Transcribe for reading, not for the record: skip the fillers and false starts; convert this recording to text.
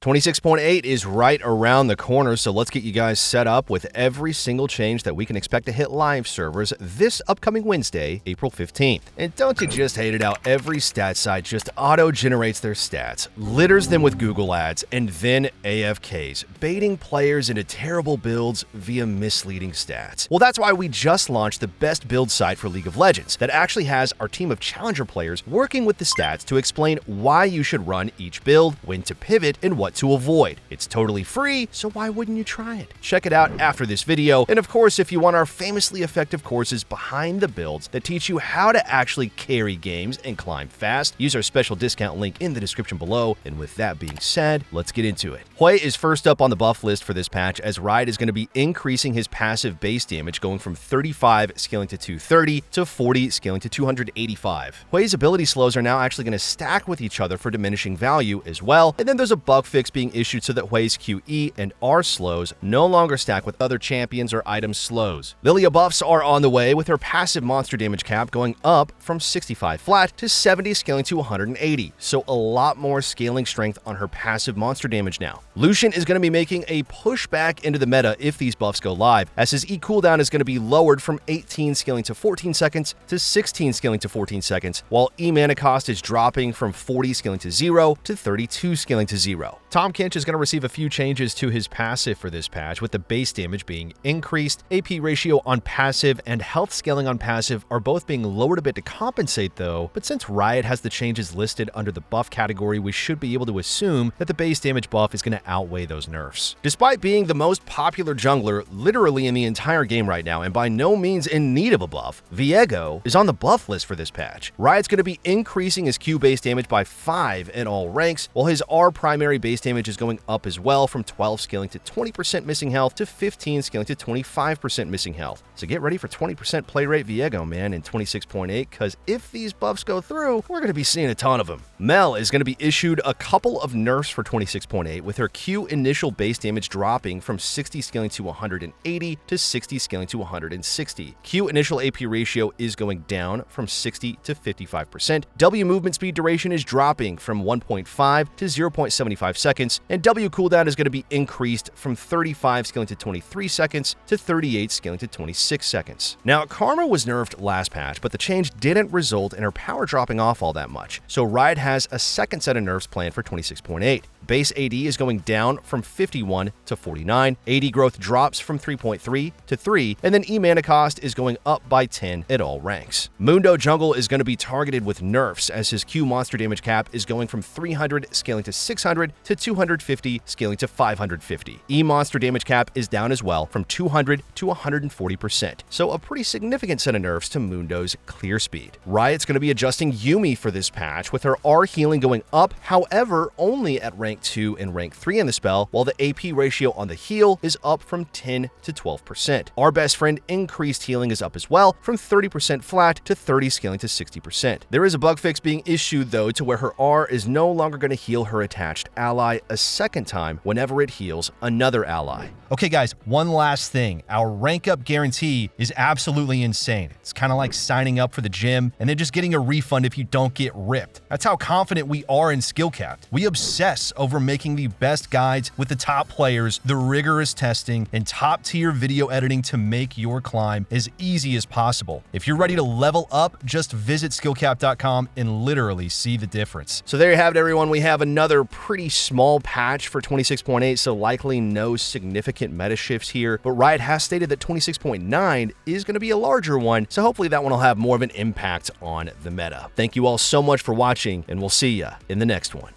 26.8 is right around the corner, so let's get you guys set up with every single change that we can expect to hit live servers this upcoming Wednesday, April 15th. And don't you just hate it how every stat site just auto-generates their stats, litters them with Google ads, and then AFKs, baiting players into terrible builds via misleading stats? Well, that's why we just launched the best build site for League of Legends that actually has our team of challenger players working with the stats to explain why you should run each build, when to pivot, and what to avoid. It's totally free, so why wouldn't you try it? Check it out after this video, and of course, if you want our famously effective courses behind the builds that teach you how to actually carry games and climb fast, use our special discount link in the description below. And with that being said, let's get into it. Hui is first up on the buff list for this patch, as Riot is going to be increasing his passive base damage, going from 35 scaling to 230 to 40 scaling to 285. Hui's ability slows are now actually going to stack with each other for diminishing value as well, and then there's a bug fix being issued so that Hui's QE and R slows no longer stack with other champions or item slows. Lilia buffs are on the way, with her passive monster damage cap going up from 65 flat to 70 scaling to 180, so a lot more scaling strength on her passive monster damage now. Lucian is going to be making a pushback into the meta if these buffs go live, as his E cooldown is going to be lowered from 18 scaling to 14 seconds to 16 scaling to 14 seconds, while E mana cost is dropping from 40 scaling to 0 to 32 scaling to 0. Tahm Kench is going to receive a few changes to his passive for this patch, with the base damage being increased, AP ratio on passive and health scaling on passive are both being lowered a bit to compensate though, but since Riot has the changes listed under the buff category, we should be able to assume that the base damage buff is going to outweigh those nerfs. Despite being the most popular jungler literally in the entire game right now, and by no means in need of a buff, Viego is on the buff list for this patch. Riot's going to be increasing his Q base damage by 5 in all ranks, while his R primary base damage is going up as well, from 12 scaling to 20% missing health to 15 scaling to 25% missing health. So get ready for 20% play rate Viego, man, in 26.8, because if these buffs go through, we're going to be seeing a ton of them. Mel is going to be issued a couple of nerfs for 26.8, with her Q initial base damage dropping from 60 scaling to 180 to 60 scaling to 160. Q initial AP ratio is going down from 60 to 55%. W movement speed duration is dropping from 1.5 to 0.75 seconds, and W cooldown is going to be increased from 35 scaling to 23 seconds to 38 scaling to 26 seconds. Now, Karma was nerfed last patch, but the change didn't result in her power dropping off all that much, so Riot has a second set of nerfs planned for 26.8. Base AD is going down from 51 to 49, AD growth drops from 3.3 to 3, and then E mana cost is going up by 10 at all ranks. Mundo Jungle is going to be targeted with nerfs, as his Q monster damage cap is going from 300 scaling to 600 to 250 scaling to 550. E monster damage cap is down as well, from 200 to 140%, so a pretty significant set of nerfs to Mundo's clear speed. Riot's going to be adjusting Yuumi for this patch, with her R healing going up, however only at rank 2 and rank 3 in the spell, while the AP ratio on the heal is up from 10 to 12%. Our best friend increased healing is up as well, from 30% flat to 30 scaling to 60%. There is a bug fix being issued though, to where her R is no longer going to heal her attached ally a second time whenever it heals another ally. Okay guys, one last thing. Our rank up guarantee is absolutely insane. It's kind of like signing up for the gym and then just getting a refund if you don't get ripped. That's how confident we are in SkillCapped. We obsess over making the best guides with the top players, the rigorous testing, and top tier video editing to make your climb as easy as possible. If you're ready to level up, just visit skillcapped.com and literally see the difference. So there you have it, everyone. We have another pretty small patch for 26.8, so likely no significant meta shifts here, but Riot has stated that 26.9 is going to be a larger one, so hopefully that one will have more of an impact on the meta. Thank you all so much for watching, and we'll see ya in the next one.